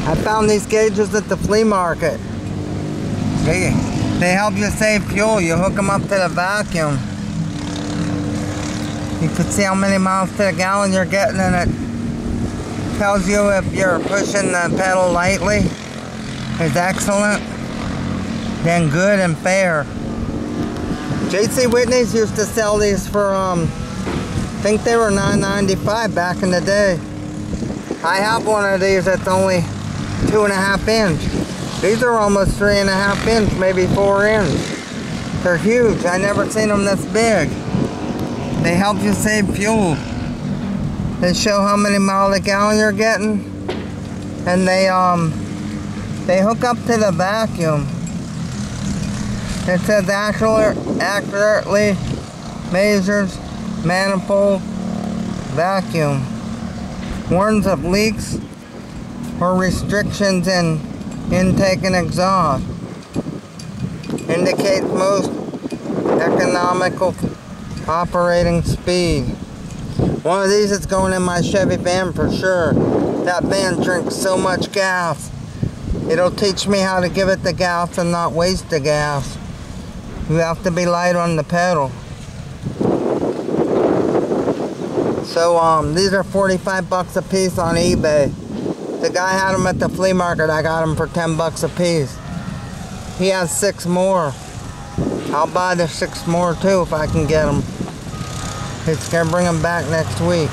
I found these gauges at the flea market. They help you save fuel. You hook them up to the vacuum. You can see how many miles to the gallon you're getting, and it tells you if you're pushing the pedal lightly. It's excellent, then good and fair. J.C. Whitney's used to sell these for, I think they were $9.95 back in the day. I have one of these that's only 2.5 inch. These are almost 3.5 inch, maybe 4 inch. They're huge. I never seen them this big. They help you save fuel. They show how many miles a gallon you're getting, and they hook up to the vacuum. It says accurately measures manifold vacuum. Warns of leaks or restrictions in intake and exhaust. Indicates most economical operating speed. One of these is going in my Chevy van for sure. That van drinks so much gas. It'll teach me how to give it the gas and not waste the gas. You have to be light on the pedal. So these are 45 bucks a piece on eBay. The guy had them at the flea market. I got them for 10 bucks a piece. He has 6 more. I'll buy the 6 more too if I can get them. It's gonna bring them back next week.